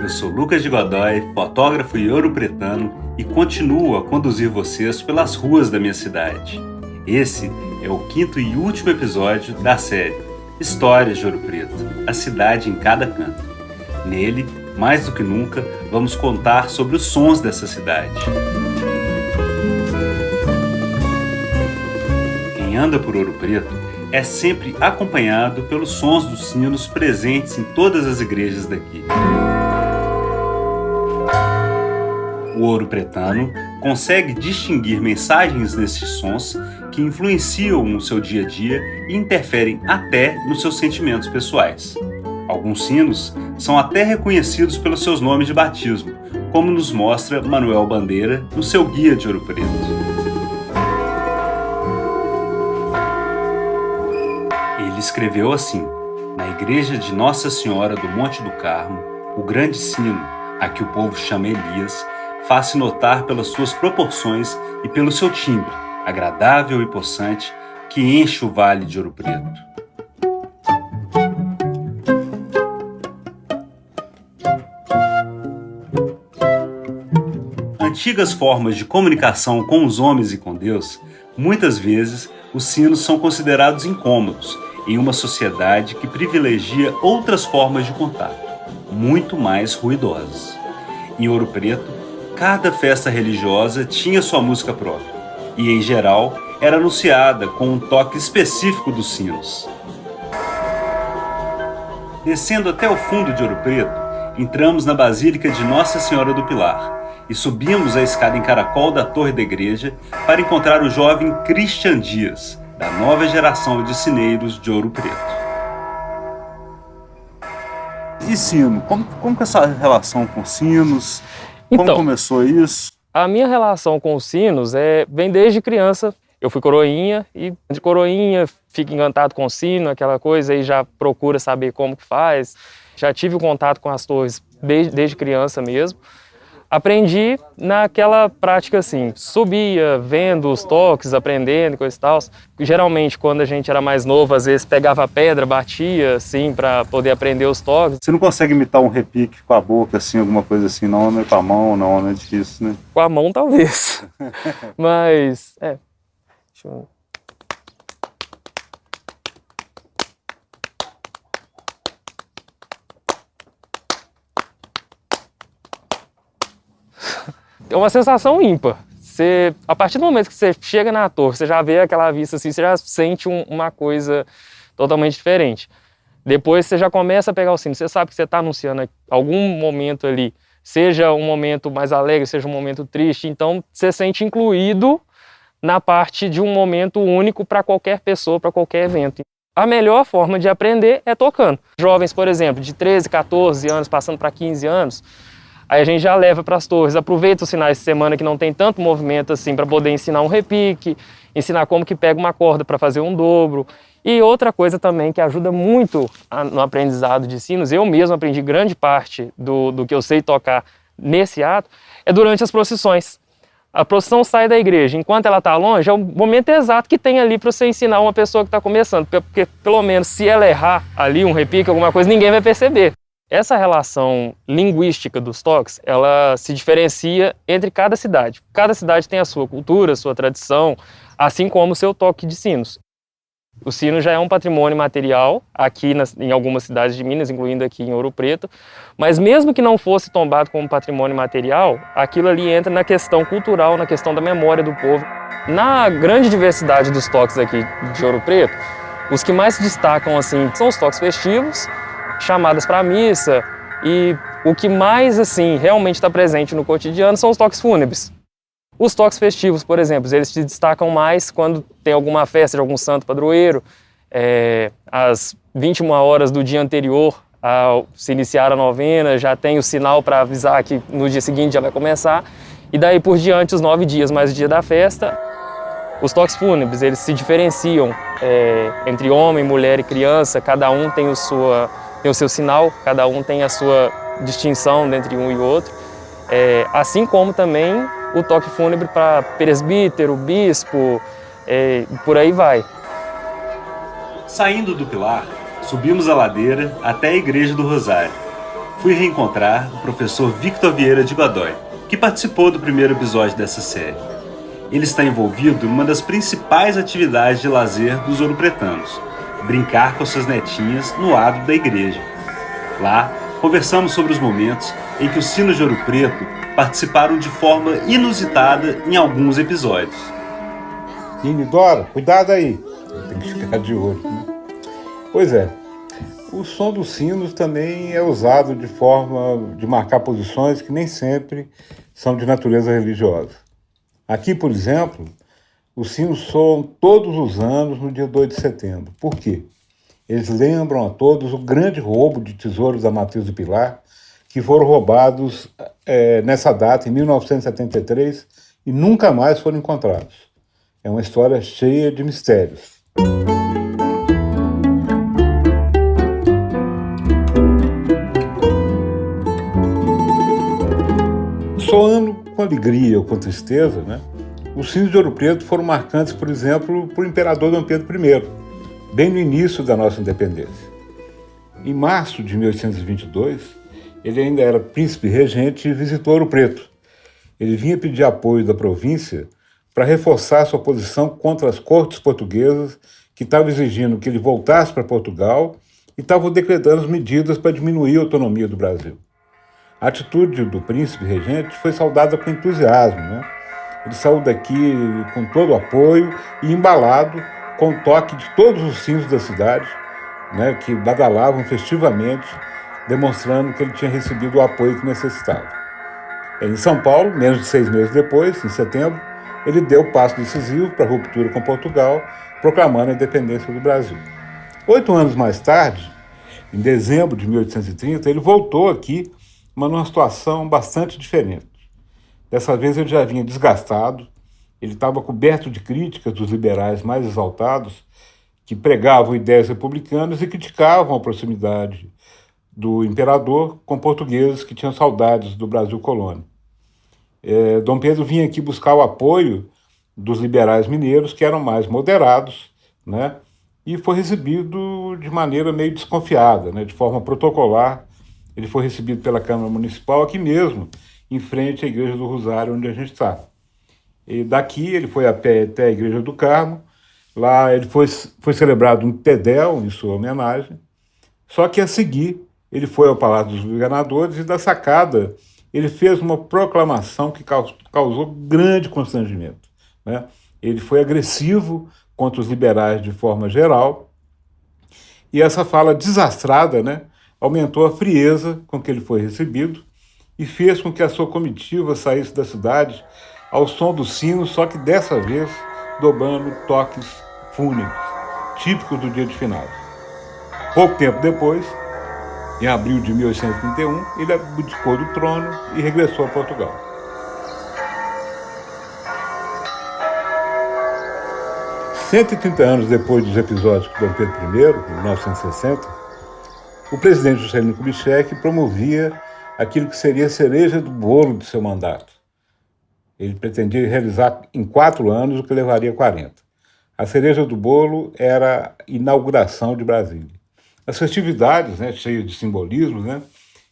Eu sou Lucas de Godoy, fotógrafo e ouropretano, e continuo a conduzir vocês pelas ruas da minha cidade. Esse é o 5º e último episódio da série Histórias de Ouro Preto, a cidade em cada canto. Nele, mais do que nunca, vamos contar sobre os sons dessa cidade. Quem anda por Ouro Preto é sempre acompanhado pelos sons dos sinos presentes em todas as igrejas daqui. O ouropretano consegue distinguir mensagens desses sons que influenciam o seu dia a dia e interferem até nos seus sentimentos pessoais. Alguns sinos são até reconhecidos pelos seus nomes de batismo, como nos mostra Manuel Bandeira no seu Guia de Ouro Preto. Ele escreveu assim: na igreja de Nossa Senhora do Monte do Carmo, o grande sino, a que o povo chama Elias, faz-se notar pelas suas proporções e pelo seu timbre, agradável e possante, que enche o vale de Ouro Preto. Antigas formas de comunicação com os homens e com Deus, muitas vezes os sinos são considerados incômodos em uma sociedade que privilegia outras formas de contato, muito mais ruidosas. Em Ouro Preto, cada festa religiosa tinha sua música própria e, em geral, era anunciada com um toque específico dos sinos. Descendo até o fundo de Ouro Preto, entramos na Basílica de Nossa Senhora do Pilar e subimos a escada em caracol da torre da igreja para encontrar o jovem Christian Dias, da nova geração de sineiros de Ouro Preto. E sino? Como que é essa relação com sinos? Como começou isso? A minha relação com os sinos vem desde criança. Eu fui coroinha e de coroinha fico encantado com o sino, aquela coisa, e já procura saber como que faz. Já tive o contato com as torres desde criança mesmo. Aprendi naquela prática assim, subia, vendo os toques, aprendendo, coisa e tal. Geralmente, quando a gente era mais novo, às vezes pegava a pedra, batia, assim, para poder aprender os toques. Você não consegue imitar um repique com a boca, assim, alguma coisa assim, não, né? Com a mão, não é difícil, né? Com a mão, talvez. Mas, deixa eu... É uma sensação ímpar. A partir do momento que você chega na torre, você já vê aquela vista assim, você já sente uma coisa totalmente diferente. Depois você já começa a pegar o sino, você sabe que você está anunciando algum momento ali, seja um momento mais alegre, seja um momento triste, então você sente incluído na parte de um momento único para qualquer pessoa, para qualquer evento. A melhor forma de aprender é tocando. Jovens, por exemplo, de 13, 14 anos, passando para 15 anos, aí a gente já leva para as torres, aproveita os finais de semana que não tem tanto movimento assim para poder ensinar um repique, ensinar como que pega uma corda para fazer um dobro. E outra coisa também que ajuda muito no aprendizado de sinos, eu mesmo aprendi grande parte do que eu sei tocar nesse ato, é durante as procissões. A procissão sai da igreja, enquanto ela está longe, é o momento exato que tem ali para você ensinar uma pessoa que está começando, porque pelo menos se ela errar ali um repique, alguma coisa, ninguém vai perceber. Essa relação linguística dos toques, ela se diferencia entre cada cidade. Cada cidade tem a sua cultura, a sua tradição, assim como o seu toque de sinos. O sino já é um patrimônio material aqui em algumas cidades de Minas, incluindo aqui em Ouro Preto, mas mesmo que não fosse tombado como patrimônio material, aquilo ali entra na questão cultural, na questão da memória do povo. Na grande diversidade dos toques aqui de Ouro Preto, os que mais se destacam assim, são os toques festivos, chamadas para missa, e o que mais assim realmente está presente no cotidiano são os toques fúnebres. Os toques festivos, por exemplo, eles se destacam mais quando tem alguma festa de algum santo padroeiro, às 21 horas do dia anterior ao se iniciar a novena, já tem o sinal para avisar que no dia seguinte já vai começar, e daí por diante os 9 dias mais o dia da festa. Os toques fúnebres, eles se diferenciam entre homem, mulher e criança, cada um tem o seu sinal, cada um tem a sua distinção entre um e outro, assim como também o toque fúnebre para presbítero, bispo, por aí vai. Saindo do Pilar, subimos a ladeira até a Igreja do Rosário. fui reencontrar o professor Victor Vieira de Godoy, que participou do primeiro episódio dessa série. Ele está envolvido numa das principais atividades de lazer dos ouropretanos, brincar com suas netinhas no adro da igreja. Lá, conversamos sobre os momentos em que os sinos de Ouro Preto participaram de forma inusitada em alguns episódios. Dora, cuidado aí, tem que ficar de olho, né? Pois é, o som dos sinos também é usado de forma de marcar posições que nem sempre são de natureza religiosa. Aqui, por exemplo, os sinos soam todos os anos no dia 2 de setembro. Por quê? Eles lembram a todos o grande roubo de tesouros da Matriz do Pilar, que foram roubados nessa data, em 1973, e nunca mais foram encontrados. É uma história cheia de mistérios. Soando com alegria ou com tristeza, né? Os sinos de Ouro Preto foram marcantes, por exemplo, para o imperador Dom Pedro I, bem no início da nossa independência. Em março de 1822, ele ainda era príncipe regente e visitou Ouro Preto. Ele vinha pedir apoio da província para reforçar sua posição contra as cortes portuguesas, que estavam exigindo que ele voltasse para Portugal e estavam decretando medidas para diminuir a autonomia do Brasil. A atitude do príncipe regente foi saudada com entusiasmo, né? Ele saiu daqui com todo o apoio e embalado com o toque de todos os sinos da cidade, né, que badalavam festivamente, demonstrando que ele tinha recebido o apoio que necessitava. Em São Paulo, menos de 6 meses depois, em setembro, ele deu o passo decisivo para a ruptura com Portugal, proclamando a independência do Brasil. 8 anos mais tarde, em dezembro de 1830, ele voltou aqui, mas numa situação bastante diferente. Dessa vez ele já vinha desgastado, ele estava coberto de críticas dos liberais mais exaltados, que pregavam ideias republicanas e criticavam a proximidade do imperador com portugueses que tinham saudades do Brasil colônia. Dom Pedro vinha aqui buscar o apoio dos liberais mineiros, que eram mais moderados, né? E foi recebido de maneira meio desconfiada, né? De forma protocolar. Ele foi recebido pela Câmara Municipal aqui mesmo, em frente à Igreja do Rosário, onde a gente está. E daqui ele foi a pé até a Igreja do Carmo. Lá ele foi celebrado um Tedel em sua homenagem. Só que a seguir ele foi ao Palácio dos Governadores e da sacada ele fez uma proclamação que causou grande constrangimento, né? Ele foi agressivo contra os liberais de forma geral e essa fala desastrada, né, aumentou a frieza com que ele foi recebido e fez com que a sua comitiva saísse da cidade ao som do sino, só que dessa vez dobrando toques fúnebres, típicos do dia de finados. Pouco tempo depois, em abril de 1831, ele abdicou do trono e regressou a Portugal. "130 anos depois dos episódios com Dom Pedro I, em 1960, o presidente Juscelino Kubitschek promovia aquilo que seria a cereja do bolo de seu mandato. Ele pretendia realizar em 4 anos o que levaria 40. A cereja do bolo era a inauguração de Brasília. As festividades, né, cheias de simbolismos, né,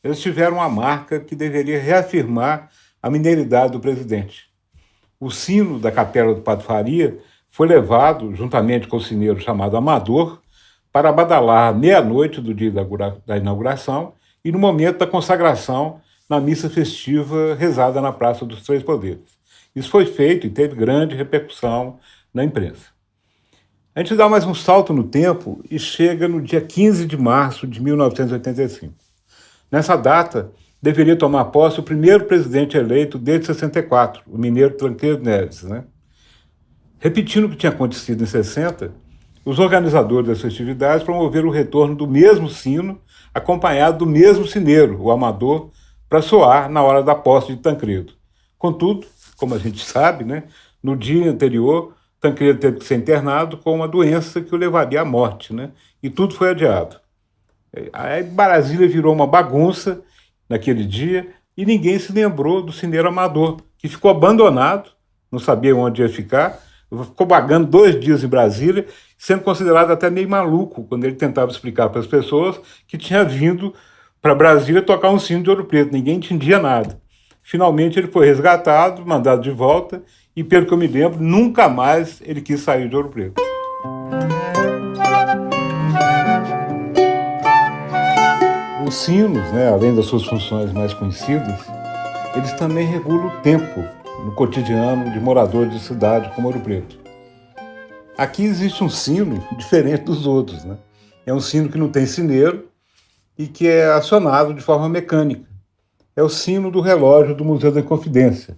eles tiveram uma marca que deveria reafirmar a mineiridade do presidente. O sino da Capela do Padre Faria foi levado, juntamente com o sineiro chamado Amador, para badalar à meia-noite do dia da inauguração e no momento da consagração na missa festiva rezada na Praça dos Três Poderes. Isso foi feito e teve grande repercussão na imprensa. A gente dá mais um salto no tempo e chega no dia 15 de março de 1985. Nessa data, deveria tomar posse o primeiro presidente eleito desde 64, o mineiro Tancredo Neves, né? Repetindo o que tinha acontecido em 60, os organizadores das festividades promoveram o retorno do mesmo sino, acompanhado do mesmo sineiro, o Amador, para soar na hora da posse de Tancredo. Contudo, como a gente sabe, né, no dia anterior, Tancredo teve que ser internado com uma doença que o levaria à morte, né? E tudo foi adiado. Aí Brasília virou uma bagunça naquele dia e ninguém se lembrou do sineiro Amador, que ficou abandonado, não sabia onde ia ficar, ficou vagando 2 dias em Brasília, sendo considerado até meio maluco quando ele tentava explicar para as pessoas que tinha vindo para Brasília tocar um sino de Ouro Preto, ninguém entendia nada. Finalmente ele foi resgatado, mandado de volta, e pelo que eu me lembro, nunca mais ele quis sair de Ouro Preto. Os sinos, além das suas funções mais conhecidas, eles também regulam o tempo no cotidiano de moradores de cidade como Ouro Preto. Aqui existe um sino diferente dos outros, né? É um sino que não tem sineiro e que é acionado de forma mecânica. É o sino do relógio do Museu da Inconfidência.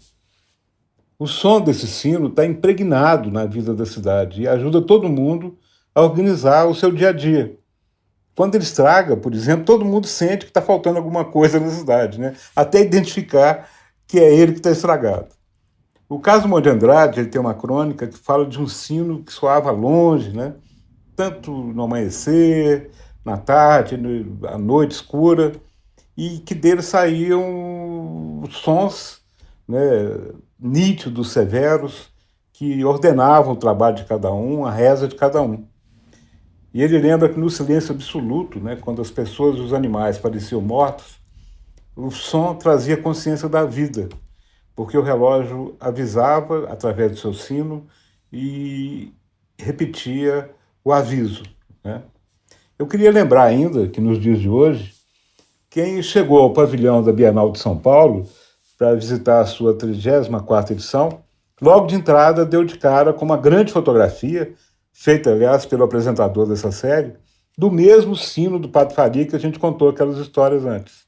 O som desse sino está impregnado na vida da cidade e ajuda todo mundo a organizar o seu dia a dia. Quando ele estraga, por exemplo, todo mundo sente que está faltando alguma coisa na cidade, né? Até identificar que é ele que está estragado. O Casomão de Andrade ele tem uma crônica que fala de um sino que soava longe, né? Tanto no amanhecer, na tarde, à noite escura, e que dele saíam sons, né, nítidos, severos, que ordenavam o trabalho de cada um, a reza de cada um. E ele lembra que no silêncio absoluto, né, quando as pessoas e os animais pareciam mortos, o som trazia consciência da vida, porque o relógio avisava através do seu sino e repetia o aviso, né? Eu queria lembrar ainda que nos dias de hoje, quem chegou ao pavilhão da Bienal de São Paulo para visitar a sua 34ª edição, logo de entrada deu de cara com uma grande fotografia, feita, aliás, pelo apresentador dessa série, do mesmo sino do Padre Faria que a gente contou aquelas histórias antes.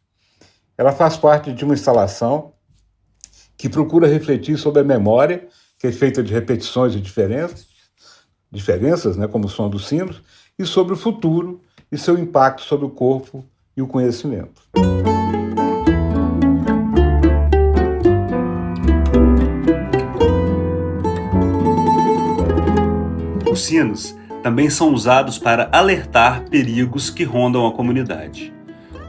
Ela faz parte de uma instalação que procura refletir sobre a memória, que é feita de repetições e diferenças, né, como o som dos sinos, e sobre o futuro e seu impacto sobre o corpo e o conhecimento. Os sinos também são usados para alertar perigos que rondam a comunidade.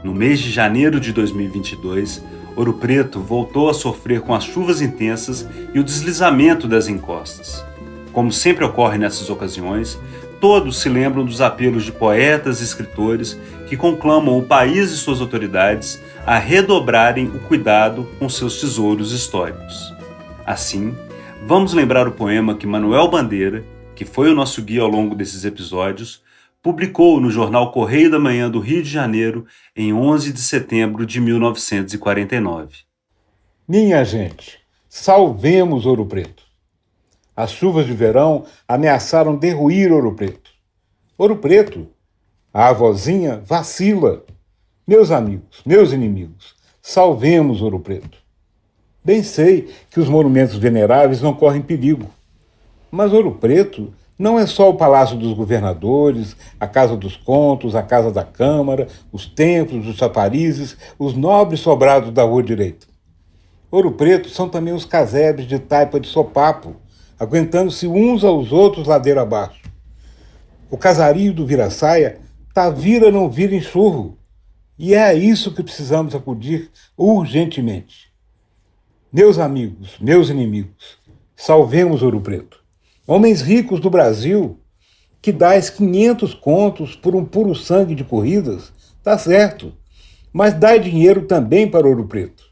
No mês de janeiro de 2022, Ouro Preto voltou a sofrer com as chuvas intensas e o deslizamento das encostas. Como sempre ocorre nessas ocasiões, todos se lembram dos apelos de poetas e escritores que conclamam o país e suas autoridades a redobrarem o cuidado com seus tesouros históricos. Assim, vamos lembrar o poema que Manuel Bandeira, que foi o nosso guia ao longo desses episódios, publicou no jornal Correio da Manhã do Rio de Janeiro em 11 de setembro de 1949. Minha gente, salvemos Ouro Preto. As chuvas de verão ameaçaram derruir Ouro Preto. Ouro Preto, a avózinha, vacila. Meus amigos, meus inimigos, salvemos Ouro Preto. Bem sei que os monumentos veneráveis não correm perigo, mas Ouro Preto não é só o Palácio dos Governadores, a Casa dos Contos, a Casa da Câmara, os templos, os chaparizes, os nobres sobrados da Rua Direita. Ouro Preto são também os casebres de taipa de sopapo, aguentando-se uns aos outros ladeira abaixo. O casario do Vira-Saia tá vira não vira enxurro, e é a isso que precisamos acudir urgentemente. Meus amigos, meus inimigos, salvemos Ouro Preto. Homens ricos do Brasil, que dais 500 contos por um puro sangue de corridas, tá certo, mas dai dinheiro também para Ouro Preto.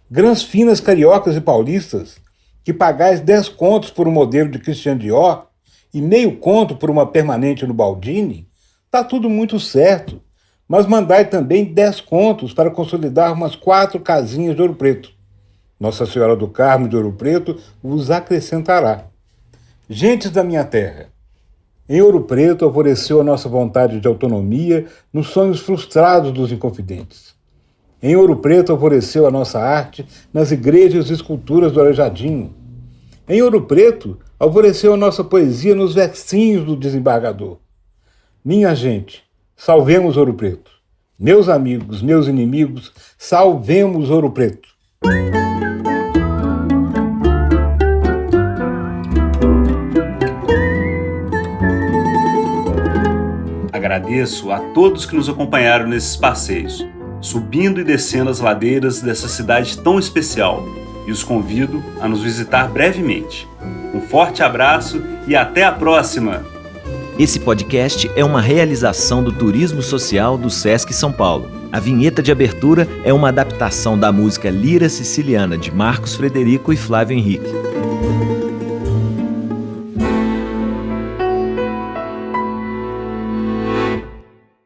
Grãs finas cariocas e paulistas, que pagais 10 contos por um modelo de Christian Dior e meio conto por uma permanente no Baldini, tá tudo muito certo, mas mandai também 10 contos para consolidar umas 4 casinhas de Ouro Preto. Nossa Senhora do Carmo de Ouro Preto vos acrescentará. Gentes da minha terra, em Ouro Preto alvoreceu a nossa vontade de autonomia nos sonhos frustrados dos inconfidentes. Em Ouro Preto alvoreceu a nossa arte nas igrejas e esculturas do Aleijadinho. Em Ouro Preto alvoreceu a nossa poesia nos versinhos do desembargador. Minha gente, salvemos Ouro Preto. Meus amigos, meus inimigos, salvemos Ouro Preto. Agradeço a todos que nos acompanharam nesses passeios, subindo e descendo as ladeiras dessa cidade tão especial, e os convido a nos visitar brevemente. Um forte abraço e até a próxima! Esse podcast é uma realização do Turismo Social do Sesc São Paulo. A vinheta de abertura é uma adaptação da música Lira Siciliana de Marcos Frederico e Flávio Henrique.